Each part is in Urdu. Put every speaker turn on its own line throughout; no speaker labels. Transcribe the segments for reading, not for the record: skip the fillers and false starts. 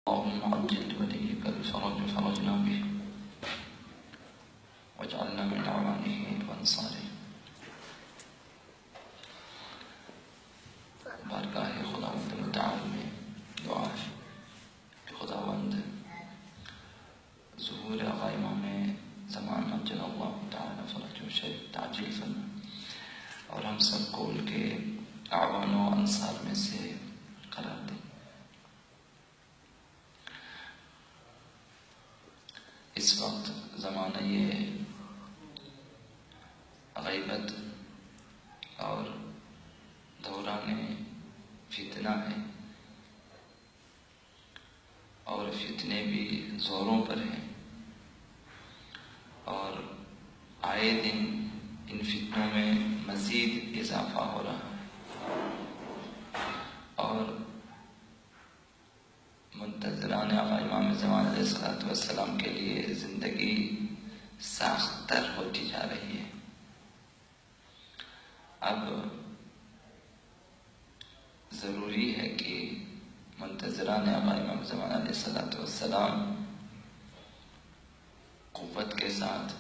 اللهم عجل وليك الفرج فرجنا به واجعلنا من اعوانه وانصاره. بارگاہ خداوند متعال میں دعا ہے کہ خداوند ظہور آقا امام زمان عجل اللہ تعالی فرجہ شریف تعجیل فرما اور ہم سب کو ان کے اعوان و انصار میں سے قرار دے۔ اس وقت زمانہ یہ غیبت اور دوران فتنہ ہے، اور فتنے بھی زوروں پر ہیں، اور آئے دن ان فتنوں میں مزید اضافہ ہو رہا ہے، اور منتظران آقا امام زمان علیہ السلام کے لیے زندگی سخت تر ہوتی جا رہی ہے۔ اب ضروری ہے کہ منتظران آقا امام زمان علیہ السلام قوت کے ساتھ،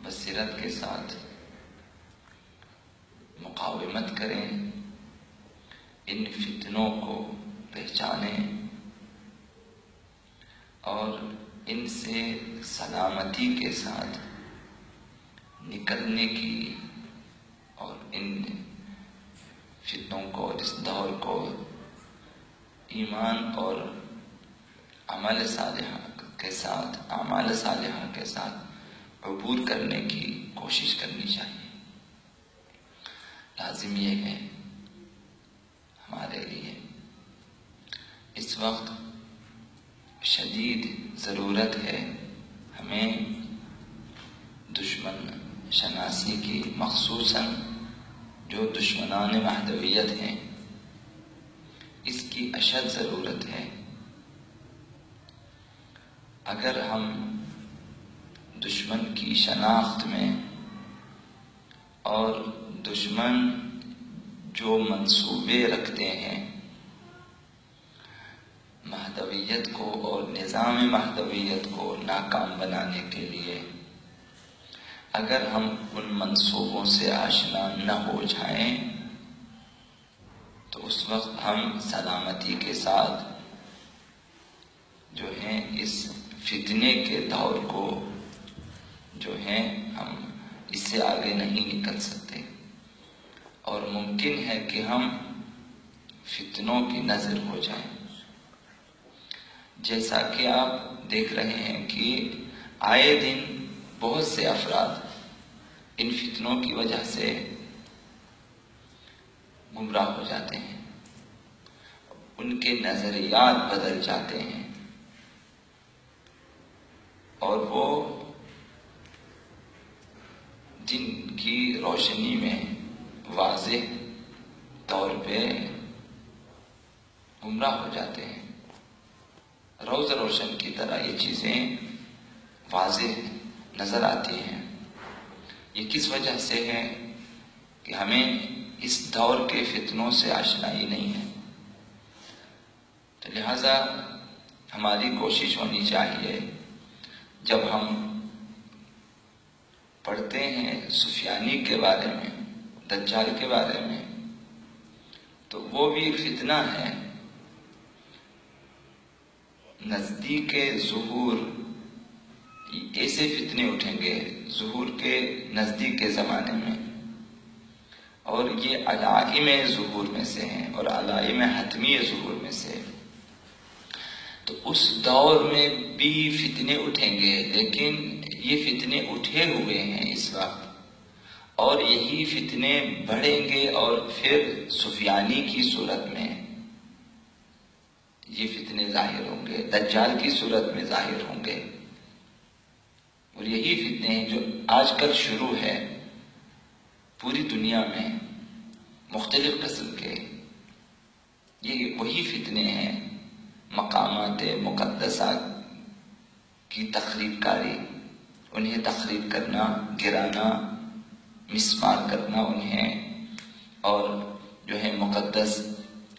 بصیرت کے ساتھ مقاومت کریں، ان فتنوں کو پہچانیں اور ان سے سلامتی کے ساتھ نکلنے کی، اور ان فتنوں کو، اس دور کو ایمان اور عمل صالحہ کے ساتھ، اعمال صالحہ کے ساتھ عبور کرنے کی کوشش کرنی چاہیے۔ لازم یہ ہے ہمارے لیے اس وقت شدید ضرورت ہے ہمیں دشمن شناسی کی، مخصوصاً جو دشمنان مہدویت ہیں، اس کی اشد ضرورت ہے۔ اگر ہم دشمن کی شناخت میں اور دشمن جو منصوبے رکھتے ہیں مہدویت کو اور نظام مہدویت کو ناکام بنانے کے لیے، اگر ہم ان منصوبوں سے آشنا نہ ہو جائیں تو اس وقت ہم سلامتی کے ساتھ جو ہیں اس فتنے کے دور کو جو ہیں ہم اس سے آگے نہیں نکل سکتے، اور ممکن ہے کہ ہم فتنوں کی نظر ہو جائیں۔ جیسا کہ آپ دیکھ رہے ہیں کہ آئے دن بہت سے افراد ان فتنوں کی وجہ سے گمراہ ہو جاتے ہیں، ان کے نظریات بدل جاتے ہیں، اور وہ جن کی روشنی میں واضح طور پہ گمراہ ہو جاتے ہیں، روز روشن کی طرح یہ چیزیں واضح نظر آتی ہیں۔ یہ کس وجہ سے ہے کہ ہمیں اس دور کے فتنوں سے آشنائی نہیں ہے۔ تو لہذا ہماری کوشش ہونی چاہیے، جب ہم پڑھتے ہیں سفیانی کے بارے میں، دجال کے بارے میں، تو وہ بھی ایک فتنہ ہے۔ نزدیک ظہور ایسے فتنے اٹھیں گے ظہور کے نزدیک کے زمانے میں، اور یہ علائم ظہور میں سے ہیں اور علائم حتمی ظہور میں سے۔ تو اس دور میں بھی فتنے اٹھیں گے، لیکن یہ فتنے اٹھے ہوئے ہیں اس وقت، اور یہی فتنے بڑھیں گے، اور پھر سفیانی کی صورت میں یہ فتنے ظاہر ہوں گے، دجال کی صورت میں ظاہر ہوں گے۔ اور یہی فتنے ہیں جو آج کل شروع ہے پوری دنیا میں مختلف قسم کے، یہ وہی فتنے ہیں، مقامات مقدسہ کی تخریب کاری، انہیں تخریب کرنا، گرانا، مسمار کرنا انہیں، اور جو ہے مقدس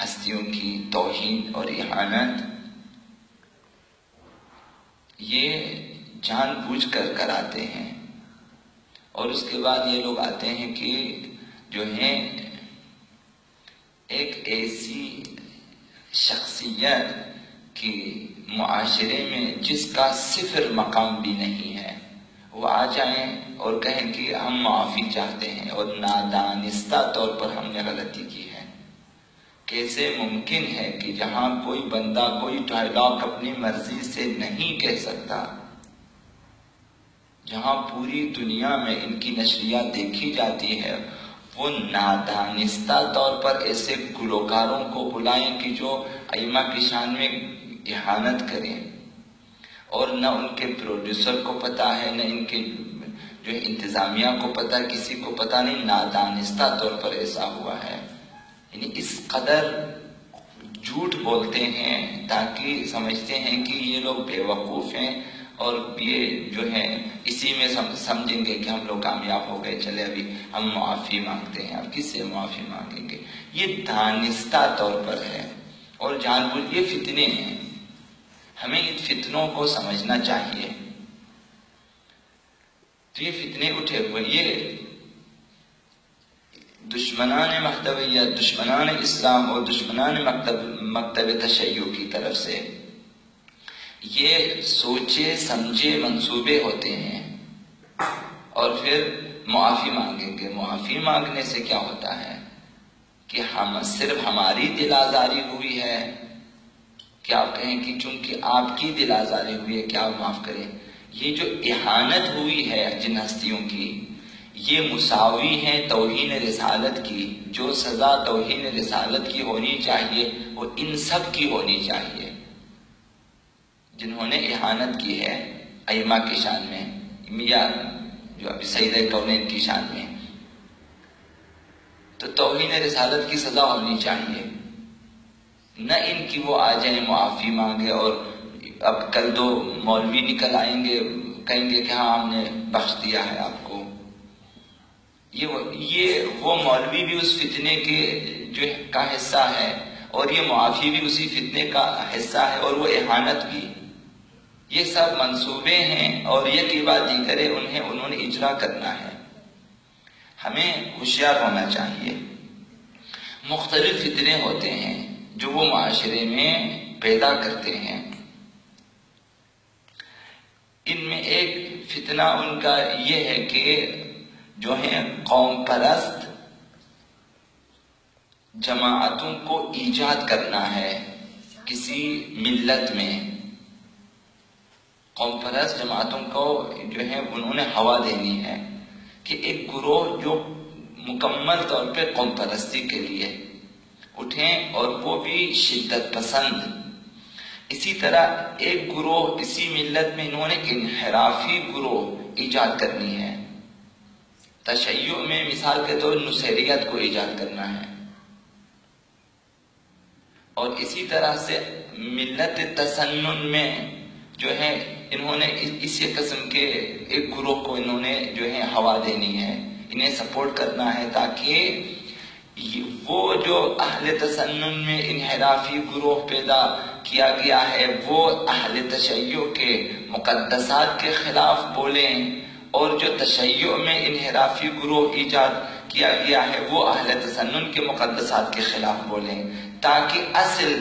ہستیوں کی توہین اور اہانت یہ جان بوجھ کر کراتے ہیں، اور اس کے بعد یہ لوگ آتے ہیں کہ جو ہیں ایک ایسی شخصیت کی معاشرے میں جس کا صفر مقام بھی نہیں ہے، وہ آ جائیں اور کہیں کہ ہم معافی چاہتے ہیں اور نادانستہ طور پر ہم نے غلطی کی ہے۔ کیسے ممکن ہے کہ جہاں کوئی بندہ کوئی ڈائلاگ اپنی مرضی سے نہیں کہہ سکتا، جہاں پوری دنیا میں ان کی نشریات دیکھی جاتی ہے، وہ نادانستہ طور پر ایسے گلوکاروں کو بلائیں کہ جو ائمہ کی شان میں اہانت کریں، اور نہ ان کے پروڈیوسر کو پتا ہے، نہ ان کے جو انتظامیہ کو پتا، کسی کو پتا نہیں، نادانستہ طور پر ایسا ہوا ہے۔ یعنی اس قدر جھوٹ بولتے ہیں تاکہ سمجھتے ہیں کہ یہ لوگ بے وقوف ہیں، اور یہ جو ہے اسی میں سمجھیں گے کہ ہم لوگ کامیاب ہو گئے، چلے ابھی ہم معافی مانگتے ہیں۔ اب کس سے معافی مانگیں گے؟ یہ دانستہ طور پر ہے اور جان بوجھ، یہ فتنے ہیں۔ ہمیں ان فتنوں کو سمجھنا چاہیے۔ تو یہ فتنے اٹھے ہوئے، یہ دشمنان مکتبیت، دشمنان اسلام اور دشمنان مکتب تشیع کی طرف سے یہ سوچے سمجھے منصوبے ہوتے ہیں، اور پھر معافی مانگیں گے۔ معافی مانگنے سے کیا ہوتا ہے کہ ہم صرف ہماری دل آزاری ہوئی ہے کہ آپ کہیں کہ چونکہ آپ کی دل آزاری ہوئی ہے کہ آپ معاف کریں۔ یہ جو اہانت ہوئی ہے جن ہستیوں کی، یہ مساوی ہے توہین رسالت کی۔ جو سزا توہین رسالت کی ہونی چاہیے وہ ان سب کی ہونی چاہیے جنہوں نے اہانت کی ہے ائمہ کی شان میں، یا جو ابھی سید کونین کی شان میں۔ تو توہین رسالت کی سزا ہونی چاہیے، نہ ان کی وہ آ جائیں معافی مانگے، اور اب کل دو مولوی نکل آئیں گے کہیں گے کہ ہاں ہم نے بخش دیا ہے آپ کو۔ یہ وہ مولوی بھی اس فتنے کے جو کا حصہ ہے، اور یہ معافی بھی اسی فتنے کا حصہ ہے، اور وہ اہانت بھی۔ یہ سب منصوبے ہیں، اور یہ کی بات دیگر ہے، انہوں نے اجرا کرنا ہے۔ ہمیں ہوشیار ہونا چاہیے۔ مختلف فتنے ہوتے ہیں جو وہ معاشرے میں پیدا کرتے ہیں۔ ان میں ایک فتنہ ان کا یہ ہے کہ جو ہے قوم پرست جماعتوں کو ایجاد کرنا ہے کسی ملت میں۔ قوم پرست جماعتوں کو جو ہے انہوں نے ہوا دینی ہے کہ ایک گروہ جو مکمل طور پہ قوم پرستی کے لیے اٹھیں، اور وہ بھی شدت پسند۔ اسی طرح ایک گروہ اسی ملت میں انہوں نے انحرافی گروہ ایجاد کرنی ہے۔ تشیع میں مثال کے طور نصیریت کو ایجاد کرنا ہے، اور اسی طرح سے ملت تسنن میں جو ہے انہوں نے اسی قسم کے ایک گروہ کو انہوں نے جو ہے ہوا دینی ہے، انہیں سپورٹ کرنا ہے، تاکہ وہ جو اہل تسنن میں انحرافی گروہ پیدا کیا گیا ہے وہ اہل تشیع کے مقدسات کے خلاف بولیں، اور جو تشیع میں انحرافی گروہ ایجاد کیا گیا ہے وہ اہل تسنن کے مقدسات کے خلاف بولیں، تاکہ اصل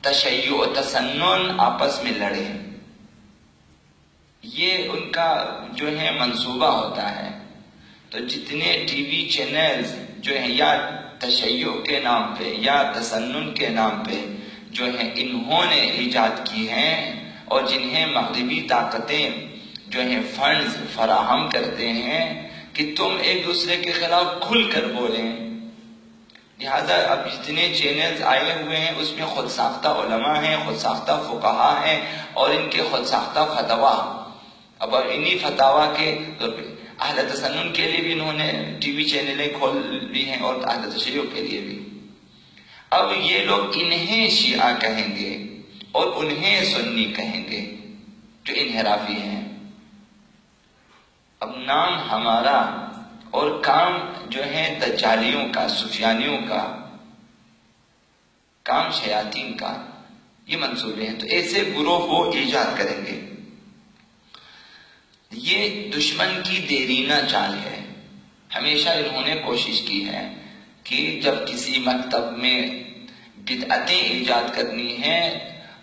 تشیع و تسنن آپس میں لڑیں۔ یہ ان کا جو ہے منصوبہ ہوتا ہے۔ تو جتنے ٹی وی چینلز جو ہیں یا تشیع کے نام پہ یا تسنن کے نام پہ جو ہیں انہوں نے ایجاد کی ہیں، اور جنہیں مغربی طاقتیں جو ہیں فنڈز فراہم کرتے ہیں کہ تم ایک دوسرے کے خلاف کھل کر بولیں، لہذا اب جتنے چینلز آئے ہوئے ہیں اس میں خود ساختہ علماء ہیں، خود ساختہ فقہا ہیں، اور ان کے خود ساختہ فتوا۔ اب انہی فتوا کے اہل تسنن کے لیے بھی انہوں نے ٹی وی چینلیں کھول لی ہیں، اور اہل تشیع کے لیے بھی۔ اب یہ لوگ انہیں شیعہ کہیں گے اور انہیں سنی کہیں گے جو انحرافی ہیں۔ اب نام ہمارا اور کام جو ہے دجالیوں کا، سفیانیوں کا۔ کام شیاطین کا، یہ منصوبے ہیں۔ تو ایسے گروہ وہ ایجاد کریں گے۔ یہ دشمن کی دیرینہ چال ہے۔ ہمیشہ انہوں نے کوشش کی ہے کہ جب کسی مکتب میں بدعتیں ایجاد کرنی ہیں،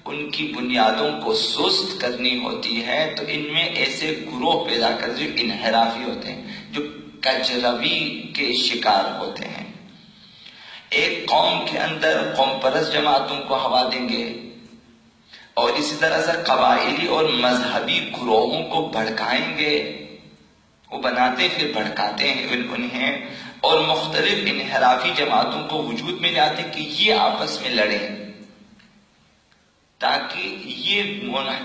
ان کی بنیادوں کو سست کرنی ہوتی ہے، تو ان میں ایسے گروہ پیدا کر جو انحرافی ہوتے ہیں، جو کجروی کے شکار ہوتے ہیں۔ ایک قوم کے اندر قوم پرست جماعتوں کو ہوا دیں گے، اور اسی طرح سے قبائلی اور مذہبی گروہوں کو بھڑکائیں گے، وہ بناتے پھر بھڑکاتے ہیں انہیں، اور مختلف انحرافی جماعتوں کو وجود میں لاتے کہ یہ آپس میں لڑیں، تاکہ یہ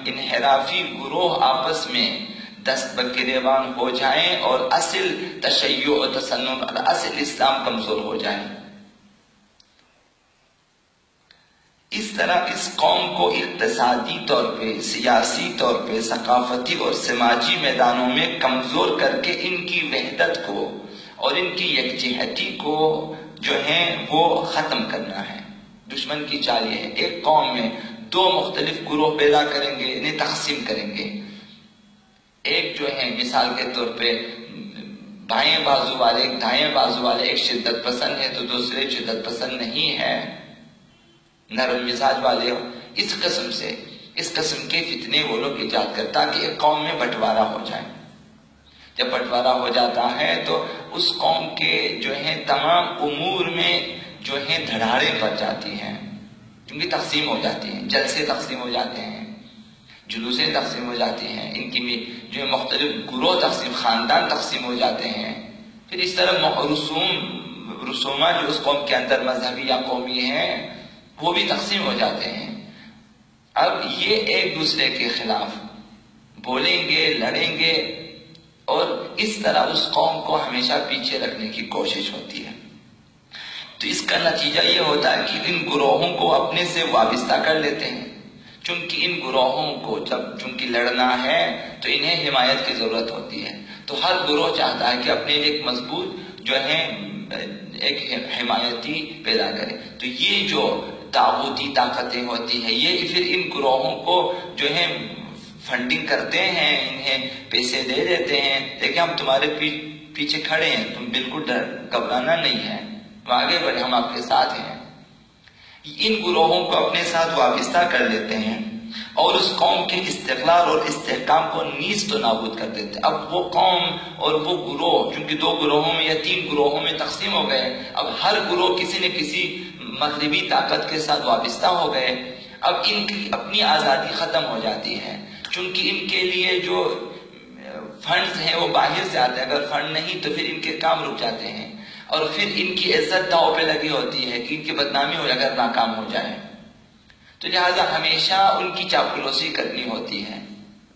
انحرافی گروہ آپس میں دست بگریبان ہو جائیں اور اصل تشیع و تسنن، اصل اسلام کمزور ہو جائے۔ اس طرح اس قوم کو اقتصادی طور پہ، سیاسی طور پہ، ثقافتی اور سماجی میدانوں میں کمزور کر کے ان کی وحدت کو اور ان کی یکجہتی کو جو ہے وہ ختم کرنا ہے۔ دشمن کی چال یہ ہے، ایک قوم میں دو مختلف گروہ پیدا کریں گے، انہیں تقسیم کریں گے۔ ایک جو ہے مثال کے طور پہ بائیں بازو والے، دائیں بازو والے، ایک شدت پسند ہے تو دوسرے شدت پسند نہیں ہے، نرم مزاج والے، اس قسم کے فتنے وہ لوگ ایجاد کرتا کہ ایک قوم میں بٹوارا ہو جائے۔ جب بٹوارا ہو جاتا ہے تو اس قوم کے جو ہے تمام امور میں جو ہے دھڑاڑیں پڑ جاتی ہیں، کیونکہ تقسیم ہو جاتی ہیں، جلسے تقسیم ہو جاتے ہیں، جلوسیں تقسیم ہو جاتی ہیں، ان کی بھی جو ہے مختلف گروہ تقسیم، خاندان تقسیم ہو جاتے ہیں۔ پھر اس طرح رسومات جو اس قوم کے اندر مذہبی یا قومی ہیں وہ بھی تقسیم ہو جاتے ہیں۔ اب یہ ایک دوسرے کے خلاف بولیں گے، لڑیں گے، اور اس طرح اس قوم کو ہمیشہ پیچھے رکھنے کی کوشش ہوتی ہے۔ تو اس کا نتیجہ یہ ہوتا ہے کہ ان گروہوں کو اپنے سے وابستہ کر لیتے ہیں، چونکہ ان گروہوں کو چونکہ لڑنا ہے تو انہیں حمایت کی ضرورت ہوتی ہے، تو ہر گروہ چاہتا ہے کہ اپنے ایک مضبوط جو ہے ایک حمایتی پیدا کرے۔ تو یہ جو طاغوتی طاقتیں ہوتی ہیں، یہ پھر ان گروہوں کو جو ہے فنڈنگ کرتے ہیں، انہیں پیسے دے دیتے ہیں، دیکھیں ہم تمہارے پیچھے کھڑے ہیں، تم بالکل گھبرانا نہیں ہے، آگے بڑھے، ہم آپ کے ساتھ ہیں۔ ان گروہوں کو اپنے ساتھ وابستہ کر لیتے ہیں اور اس قوم کے استقلال اور استحکام کو نیست و نابود کر دیتے ہیں۔ اب وہ قوم اور وہ گروہ، چونکہ دو گروہوں میں یا تین گروہوں میں تقسیم ہو گئے، اب ہر گروہ کسی نہ کسی مغربی طاقت کے ساتھ وابستہ ہو گئے، اب ان کی اپنی آزادی ختم ہو جاتی ہے، چونکہ ان کے لیے جو فنڈز ہیں وہ باہر سے آتے ہیں، اگر فنڈ نہیں تو پھر ان کے کام رک جاتے ہیں، اور پھر ان کی عزت داؤ پہ لگی ہوتی ہے کہ ان کی بدنامی ہو اگر ناکام ہو جائے، تو لہٰذا ہمیشہ ان کی چاپلوسی کرنی ہوتی ہے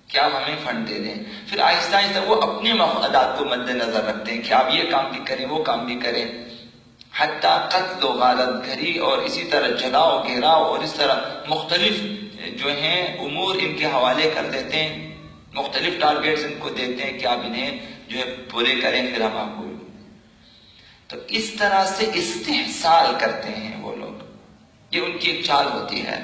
کہ آپ ہمیں فنڈ دے دیں۔ پھر آہستہ آہستہ وہ اپنے مفادات کو مد نظر رکھتے ہیں کہ آپ یہ کام بھی کریں، وہ کام بھی کریں، حتیٰ قتل و غارت گھری اور اسی طرح جلاؤ گھیراؤ اور اس طرح مختلف جو ہیں امور ان کے حوالے کر دیتے ہیں، مختلف ٹارگیٹس ان کو دیتے ہیں کہ آپ انہیں جو ہے پورے کریں، پھر ہم آپ کو۔ تو اس طرح سے استحصال کرتے ہیں وہ لوگ، یہ ان کی ایک چال ہوتی ہے۔